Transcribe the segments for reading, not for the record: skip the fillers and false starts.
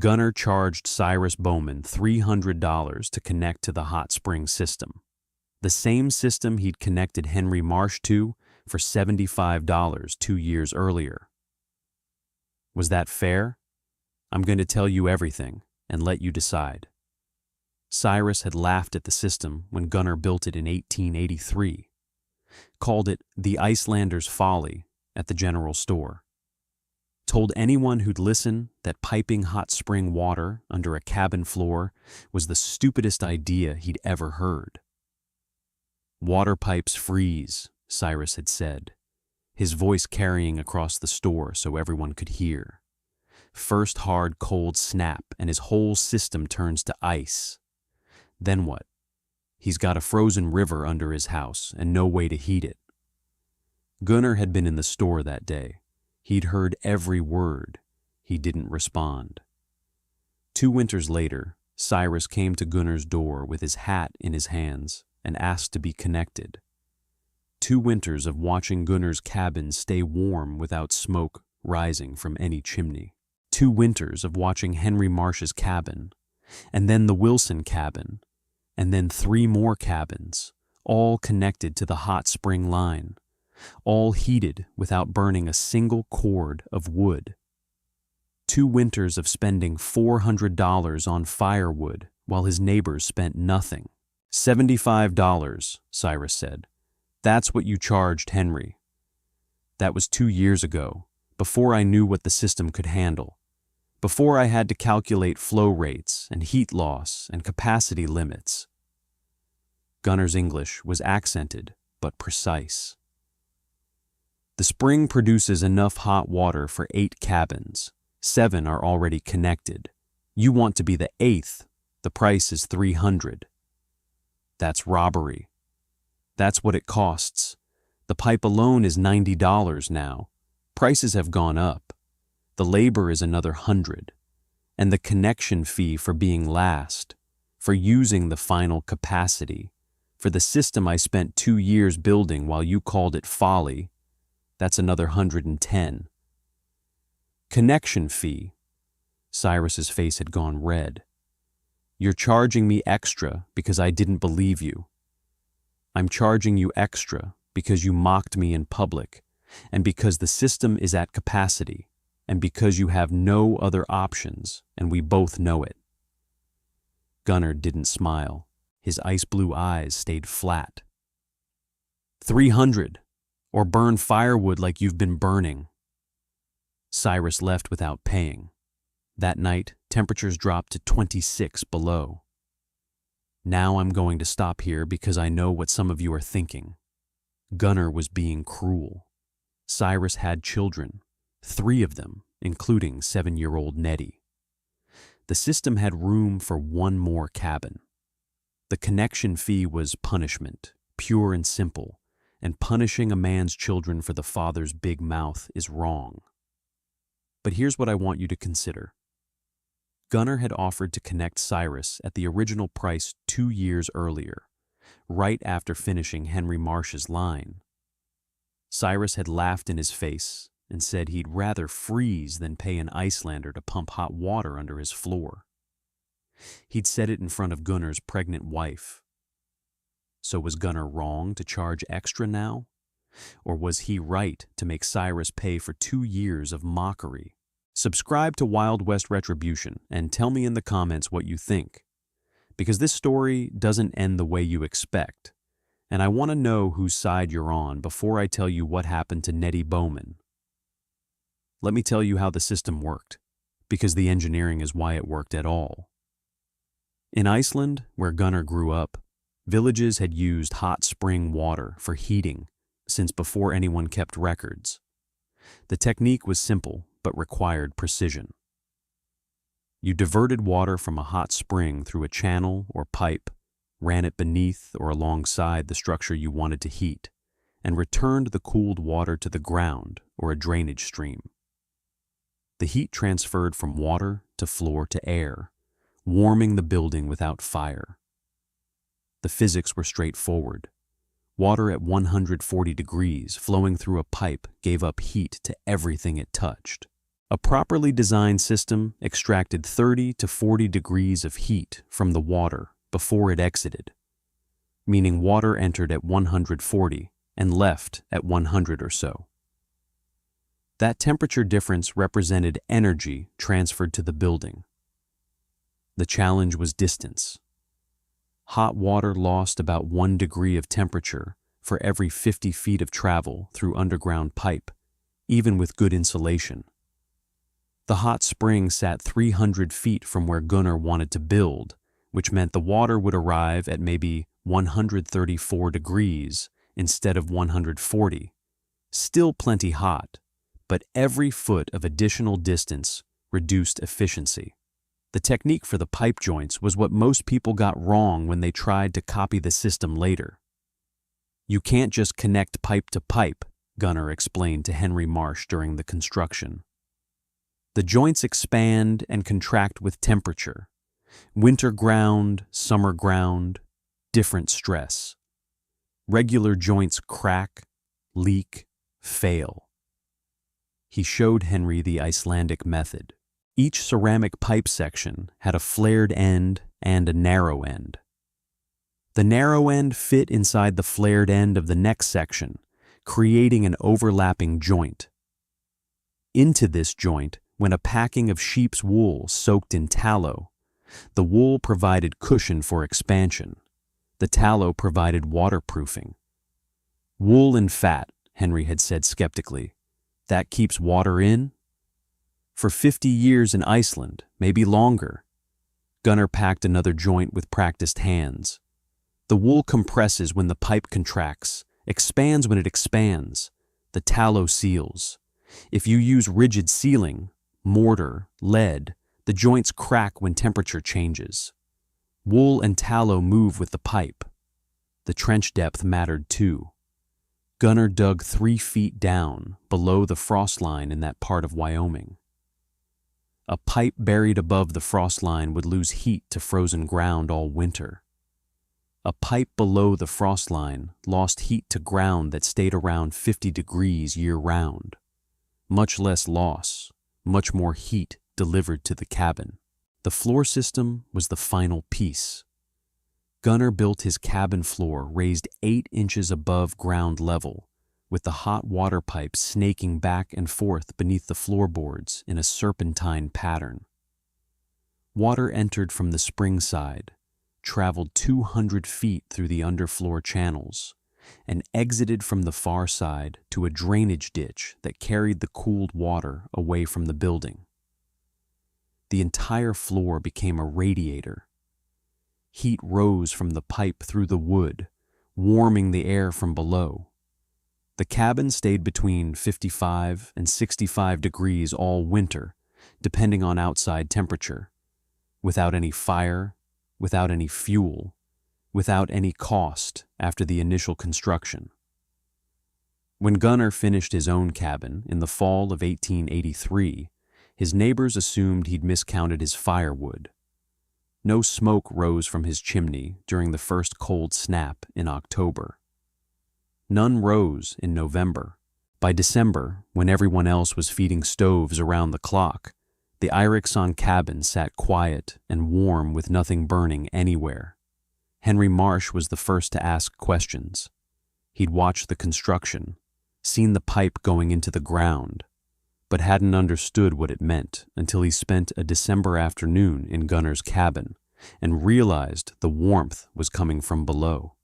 Gunnar charged Cyrus Bowman $300 to connect to the hot spring system, the same system he'd connected Henry Marsh to for $75 2 years earlier. Was that fair? I'm going to tell you everything and let you decide. Cyrus had laughed at the system when Gunnar built it in 1883, called it the Icelander's folly at the general store, told anyone who'd listen that piping hot spring water under a cabin floor was the stupidest idea he'd ever heard. Water pipes freeze, Cyrus had said, his voice carrying across the store so everyone could hear. First hard cold snap and his whole system turns to ice. Then what? He's got a frozen river under his house and no way to heat it. Gunnar had been in the store that day. He'd heard every word. He didn't respond. 2 winters later, Cyrus came to Gunnar's door with his hat in his hands and asked to be connected. 2 winters of watching Gunnar's cabin stay warm without smoke rising from any chimney. 2 winters of watching Henry Marsh's cabin, and then the Wilson cabin, and then 3 more cabins, all connected to the hot spring line, all heated without burning a single cord of wood. 2 winters of spending $400 on firewood while his neighbors spent nothing. $75, Cyrus said. That's what you charged Henry. That was 2 years ago, before I knew what the system could handle, before I had to calculate flow rates and heat loss and capacity limits. Gunnar's English was accented but precise. The spring produces enough hot water for 8 cabins. 7 are already connected. You want to be the 8th. The price is $300. That's robbery. That's what it costs. The pipe alone is $90 now. Prices have gone up. The labor is another $100. And the connection fee for being last, for using the final capacity, for the system I spent 2 years building while you called it folly, that's another $110. Connection fee. Cyrus's face had gone red. You're charging me extra because I didn't believe you. I'm charging you extra because you mocked me in public, and because the system is at capacity, and because you have no other options, and we both know it. Gunnar didn't smile. His ice blue eyes stayed flat. $300, or burn firewood like you've been burning. Cyrus left without paying. That night, temperatures dropped to 26 below. Now I'm going to stop here because I know what some of you are thinking. Gunnar was being cruel. Cyrus had children, 3 of them, including 7-year-old Nettie. The system had room for 1 more cabin. The connection fee was punishment, pure and simple, and punishing a man's children for the father's big mouth is wrong. But here's what I want you to consider. Gunnar had offered to connect Cyrus at the original price 2 years earlier, right after finishing Henry Marsh's line. Cyrus had laughed in his face and said he'd rather freeze than pay an Icelander to pump hot water under his floor. He'd said it in front of Gunnar's pregnant wife. So was Gunnar wrong to charge extra now? Or was he right to make Cyrus pay for 2 years of mockery? Subscribe to Wild West Retribution and tell me in the comments what you think, because this story doesn't end the way you expect, and I want to know whose side you're on before I tell you what happened to Nettie Bowman. Let me tell you how the system worked, because the engineering is why it worked at all. In Iceland, where Gunnar grew up, villages had used hot spring water for heating since before anyone kept records. The technique was simple but required precision. You diverted water from a hot spring through a channel or pipe, ran it beneath or alongside the structure you wanted to heat, and returned the cooled water to the ground or a drainage stream. The heat transferred from water to floor to air, warming the building without fire. The physics were straightforward. Water at 140 degrees flowing through a pipe gave up heat to everything it touched. A properly designed system extracted 30 to 40 degrees of heat from the water before it exited, meaning water entered at 140 and left at 100 or so. That temperature difference represented energy transferred to the building. The challenge was distance. Hot water lost about 1 degree of temperature for every 50 feet of travel through underground pipe, even with good insulation. The hot spring sat 300 feet from where Gunnar wanted to build, which meant the water would arrive at maybe 134 degrees instead of 140. Still plenty hot, but every foot of additional distance reduced efficiency. The technique for the pipe joints was what most people got wrong when they tried to copy the system later. You can't just connect pipe to pipe, Gunnar explained to Henry Marsh during the construction. The joints expand and contract with temperature. Winter ground, summer ground, different stress. Regular joints crack, leak, fail. He showed Henry the Icelandic method. Each ceramic pipe section had a flared end and a narrow end. The narrow end fit inside the flared end of the next section, creating an overlapping joint. Into this joint went a packing of sheep's wool soaked in tallow. The wool provided cushion for expansion. The tallow provided waterproofing. Wool and fat, Henry had said skeptically. That keeps water in? For 50 years in Iceland, maybe longer. Gunnar packed another joint with practiced hands. The wool compresses when the pipe contracts, expands when it expands. The tallow seals. If you use rigid sealing, mortar, lead, the joints crack when temperature changes. Wool and tallow move with the pipe. The trench depth mattered too. Gunnar dug 3 feet down, below the frost line in that part of Wyoming. A pipe buried above the frost line would lose heat to frozen ground all winter. A pipe below the frost line lost heat to ground that stayed around 50 degrees year-round. Much less loss, much more heat delivered to the cabin. The floor system was the final piece. Gunnar built his cabin floor raised 8 inches above ground level, with the hot water pipe snaking back and forth beneath the floorboards in a serpentine pattern. Water entered from the spring side, traveled 200 feet through the underfloor channels, and exited from the far side to a drainage ditch that carried the cooled water away from the building. The entire floor became a radiator. Heat rose from the pipe through the wood, warming the air from below. The cabin stayed between 55 and 65 degrees all winter, depending on outside temperature, without any fire, without any fuel, without any cost after the initial construction. When Gunnar finished his own cabin in the fall of 1883, his neighbors assumed he'd miscounted his firewood. No smoke rose from his chimney during the first cold snap in October. None rose in November. By December, when everyone else was feeding stoves around the clock, the Eriksson cabin sat quiet and warm with nothing burning anywhere. Henry Marsh was the first to ask questions. He'd watched the construction, seen the pipe going into the ground, but hadn't understood what it meant until he spent a December afternoon in Gunnar's cabin and realized the warmth was coming from below.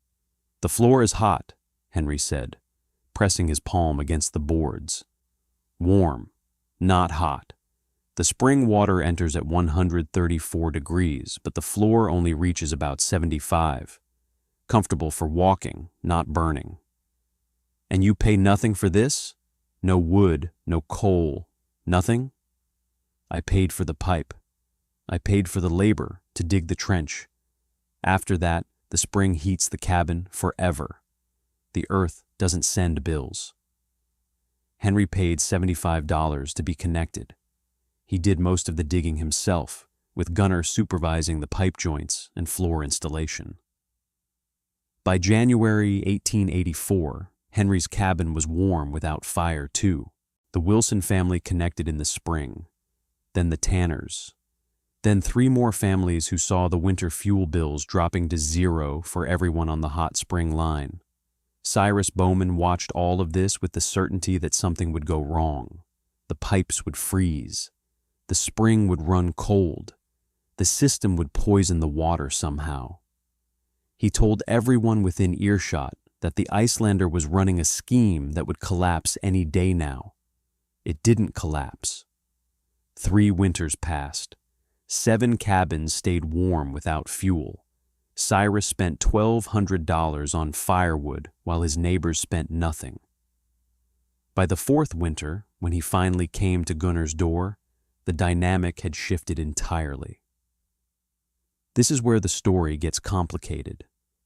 "The floor is hot," Henry said, pressing his palm against the boards. "Warm, not hot. The spring water enters at 134 degrees, but the floor only reaches about 75. Comfortable for walking, not burning. And you pay nothing for this? No wood, no coal, nothing?" "I paid for the pipe. I paid for the labor to dig the trench. After that, the spring heats the cabin forever. The earth doesn't send bills." Henry paid $75 to be connected. He did most of the digging himself, with Gunnar supervising the pipe joints and floor installation. By January 1884, Henry's cabin was warm without fire too. The Wilson family connected in the spring, then the Tanners, then 3 more families who saw the winter fuel bills dropping to 0 for everyone on the hot spring line. Cyrus Bowman watched all of this with the certainty that something would go wrong. The pipes would freeze. The spring would run cold. The system would poison the water somehow. He told everyone within earshot that the Icelander was running a scheme that would collapse any day now. It didn't collapse. 3 winters passed. 7 cabins stayed warm without fuel. Cyrus spent $1,200 on firewood while his neighbors spent nothing. By the 4th winter, when he finally came to Gunnar's door, the dynamic had shifted entirely. This is where the story gets complicated.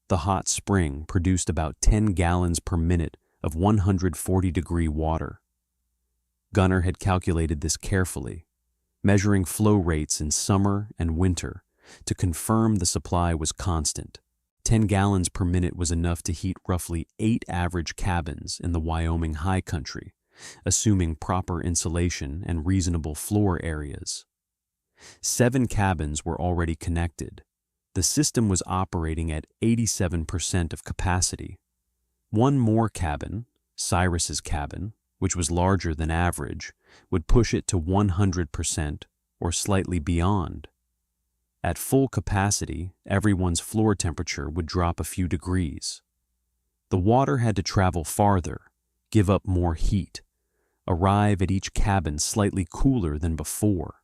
The hot spring produced about 10 gallons per minute of 140-degree water. Gunnar had calculated this carefully, measuring flow rates in summer and winter to confirm the supply was constant. 10 gallons per minute was enough to heat roughly 8 average cabins in the Wyoming high country, assuming proper insulation and reasonable floor areas. 7 cabins were already connected. The system was operating at 87% of capacity. 1 more cabin, Cyrus's cabin, which was larger than average, would push it to 100% or slightly beyond. At full capacity, everyone's floor temperature would drop a few degrees. The water had to travel farther, give up more heat, arrive at each cabin slightly cooler than before.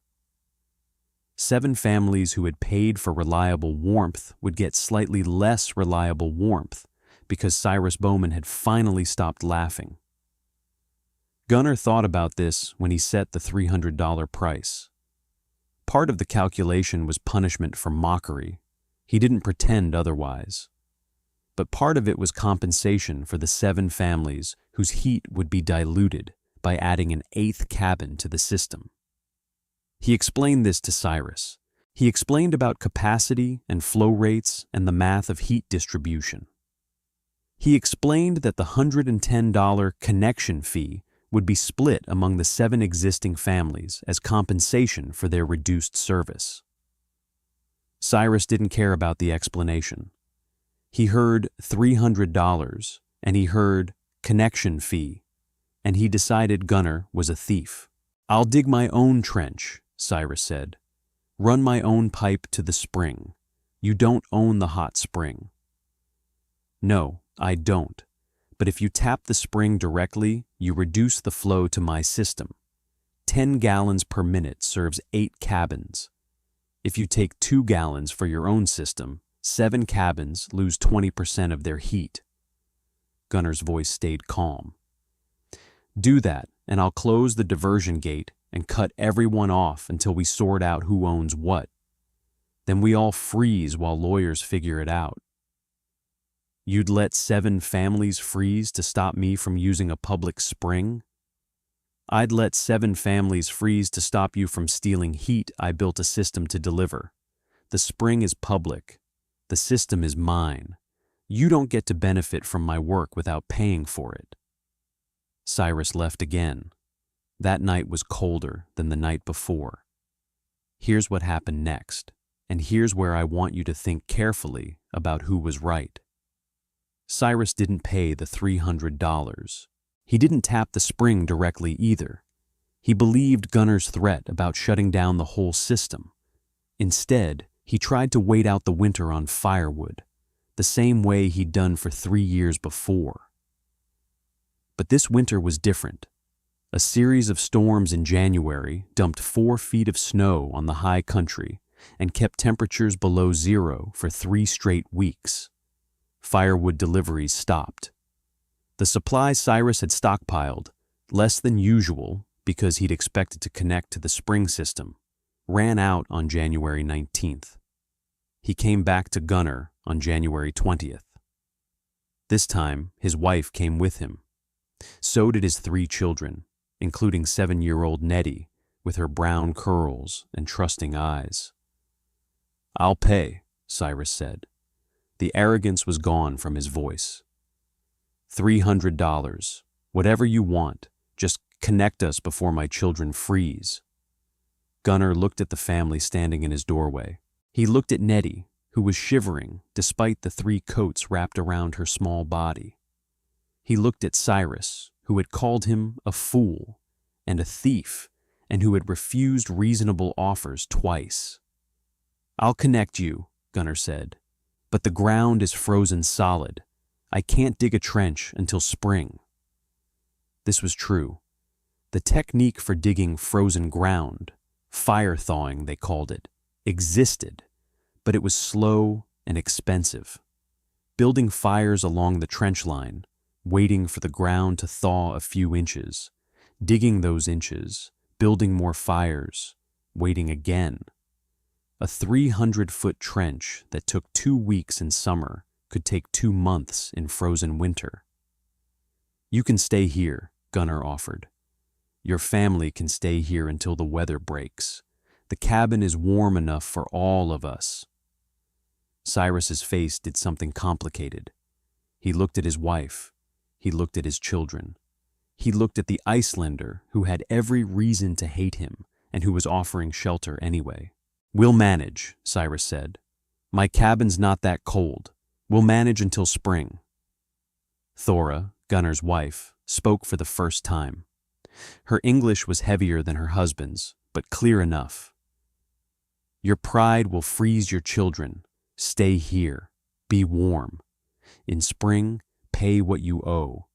7 families who had paid for reliable warmth would get slightly less reliable warmth because Cyrus Bowman had finally stopped laughing. Gunnar thought about this when he set the $300 price. Part of the calculation was punishment for mockery. He didn't pretend otherwise. But part of it was compensation for the 7 families whose heat would be diluted by adding an 8th cabin to the system. He explained this to Cyrus. He explained about capacity and flow rates and the math of heat distribution. He explained that the $110 connection fee would be split among the 7 existing families as compensation for their reduced service. Cyrus didn't care about the explanation. He heard $300 and he heard connection fee, and he decided Gunnar was a thief. "I'll dig my own trench," Cyrus said. "Run my own pipe to the spring. You don't own the hot spring." "No, I don't. But if you tap the spring directly, you reduce the flow to my system. 10 gallons per minute serves 8 cabins. If you take 2 gallons for your own system, 7 cabins lose 20% of their heat." Gunnar's voice stayed calm. "Do that, and I'll close the diversion gate and cut everyone off until we sort out who owns what. Then we all freeze while lawyers figure it out." "You'd let 7 families freeze to stop me from using a public spring?" "I'd let 7 families freeze to stop you from stealing heat I built a system to deliver. The spring is public. The system is mine. You don't get to benefit from my work without paying for it." Cyrus left again. That night was colder than the night before. Here's what happened next, and here's where I want you to think carefully about who was right. Cyrus didn't pay the $300. He didn't tap the spring directly either. He believed Gunnar's threat about shutting down the whole system. Instead, he tried to wait out the winter on firewood, the same way he'd done for 3 years before. But this winter was different. A series of storms in January dumped 4 feet of snow on the high country and kept temperatures below 0 for 3 straight weeks. Firewood deliveries stopped. The supply Cyrus had stockpiled, less than usual because he'd expected to connect to the spring system, ran out on January 19th. He came back to Gunnar on January 20th. This time, his wife came with him. So did his 3 children, including 7-year-old Nettie, with her brown curls and trusting eyes. "I'll pay," Cyrus said. The arrogance was gone from his voice. $300, whatever you want, just Connect us before my children freeze." Gunnar looked at the family standing in his doorway. He looked at Nettie, who was shivering despite the 3 coats wrapped around her small body. He looked at Cyrus, who had called him a fool and a thief, and who had refused reasonable offers twice. "I'll connect you," Gunnar said, "but the ground is frozen solid. I can't dig a trench until spring." This was true. The technique for digging frozen ground, fire thawing they called it, existed, but it was slow and expensive. Building fires along the trench line, waiting for the ground to thaw a few inches, digging those inches, building more fires, waiting again. A 300-foot trench that took 2 weeks in summer could take 2 months in frozen winter. "You can stay here," Gunnar offered. "Your family can stay here until the weather breaks. The cabin is warm enough for all of us." Cyrus's face did something complicated. He looked at his wife. He looked at his children. He looked at the Icelander who had every reason to hate him and who was offering shelter anyway. "We'll manage," Cyrus said. "My cabin's not that cold. We'll manage until spring." Thora, Gunnar's wife, spoke for the first time. Her English was heavier than her husband's, but clear enough. "Your pride will freeze your children. Stay here. Be warm. In spring, pay what you owe.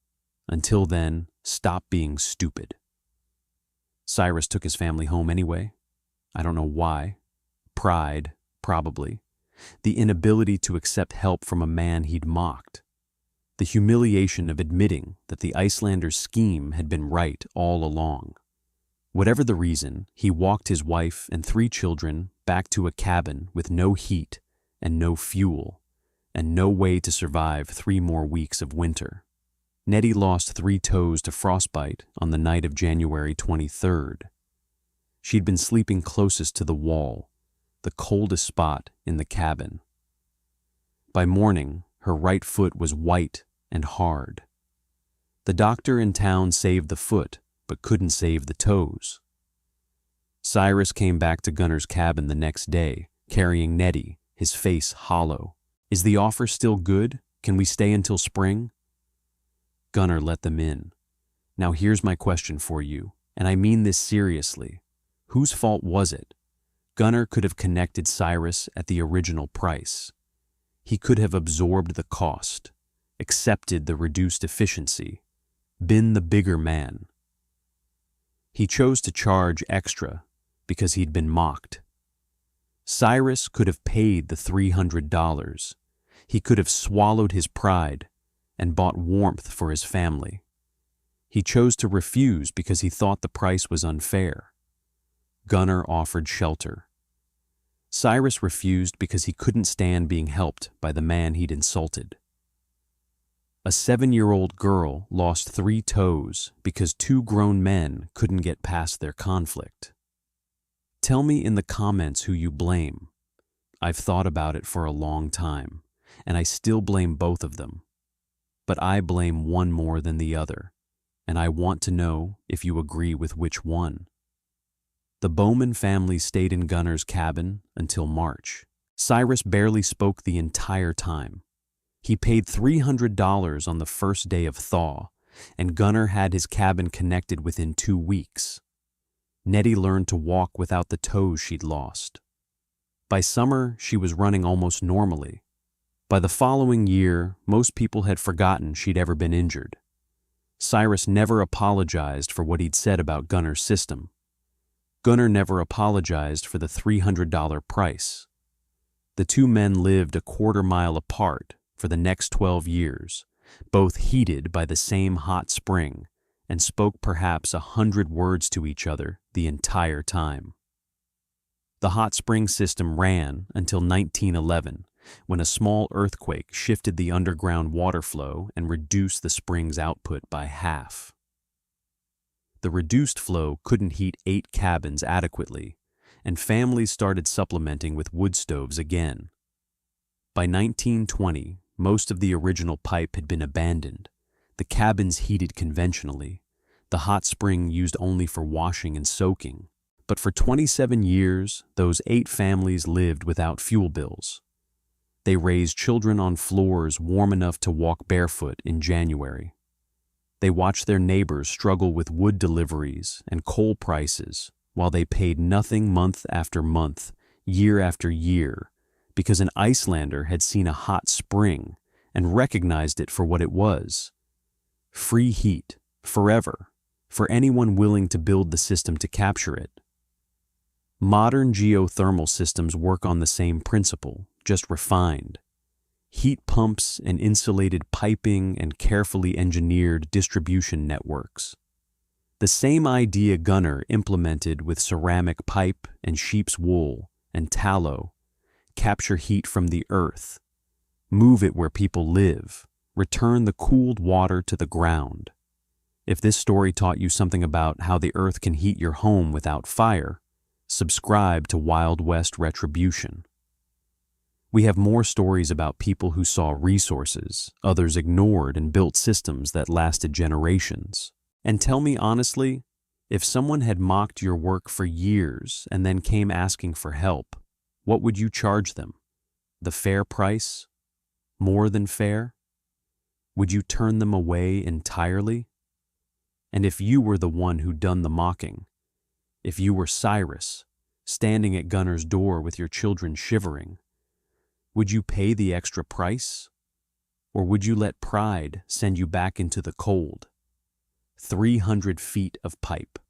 Until then, stop being stupid." Cyrus took his family home anyway. I don't know why. Pride, probably. The inability to accept help from a man he'd mocked. The humiliation of admitting that the Icelander's scheme had been right all along. Whatever the reason, he walked his wife and 3 children back to a cabin with no heat and no fuel, and no way to survive 3 more weeks of winter. Nettie lost 3 toes to frostbite on the night of January 23rd. She'd been sleeping closest to the wall, the coldest spot in the cabin. By morning, her right foot was white and hard. The doctor in town saved the foot, but couldn't save the toes. Cyrus came back to Gunnar's cabin the next day, carrying Nettie, his face hollow. "Is the offer still good? Can we stay until spring?" Gunnar let them in. "Now here's my question for you, and I mean this seriously. Whose fault was it? Gunnar could have connected Cyrus at the original price. He could have absorbed the cost, accepted the reduced efficiency, been the bigger man. He chose to charge extra because he'd been mocked. Cyrus could have paid the $300. He could have swallowed his pride and bought warmth for his family. He chose to refuse because he thought the price was unfair. Gunnar offered shelter. Cyrus refused because he couldn't stand being helped by the man he'd insulted. A 7-year-old girl lost 3 toes because 2 grown men couldn't get past their conflict. Tell me in the comments who you blame. I've thought about it for a long time, and I still blame both of them. But I blame one more than the other, and I want to know if you agree with which one. The Bowman family stayed in Gunnar's cabin until March. Cyrus barely spoke the entire time. He paid $300 on the first day of thaw, and Gunnar had his cabin connected within 2 weeks. Nettie learned to walk without the toes she'd lost. By summer, she was running almost normally. By the following year, most people had forgotten she'd ever been injured. Cyrus never apologized for what he'd said about Gunnar's system. Gunnar never apologized for the $300 price. The 2 men lived a quarter-mile apart for the next 12 years, both heated by the same hot spring, and spoke perhaps 100 words to each other the entire time. The hot spring system ran until 1911, when a small earthquake shifted the underground water flow and reduced the spring's output by half. The reduced flow couldn't heat 8 cabins adequately, and families started supplementing with wood stoves again. By 1920, most of the original pipe had been abandoned. The cabins heated conventionally. the hot spring used only for washing and soaking. But for 27 years, those 8 families lived without fuel bills. They raised children on floors warm enough to walk barefoot in January. They watched their neighbors struggle with wood deliveries and coal prices while they paid nothing month after month, year after year, because an Icelander had seen a hot spring and recognized it for what it was. Free heat, forever, for anyone willing to build the system to capture it. Modern geothermal systems work on the same principle, just refined. Heat pumps and insulated piping and carefully engineered distribution networks. The same idea Gunner implemented with ceramic pipe and sheep's wool and tallow. Capture heat from the earth. Move it where people live. Return the cooled water to the ground. If this story taught you something about how the earth can heat your home without fire, subscribe to Wild West Retribution. We have more stories about people who saw resources others ignored and built systems that lasted generations. And tell me honestly, if someone had mocked your work for years and then came asking for help, what would you charge them? The fair price? More than fair? Would you turn them away entirely? And if you were the one who'd done the mocking, if you were Cyrus, standing at Gunner's door with your children shivering, would you pay the extra price? Or would you let pride send you back into the cold? 300 feet of pipe,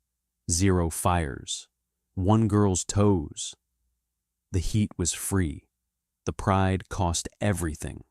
0 fires, 1 girl's toes. The heat was free. The pride cost everything.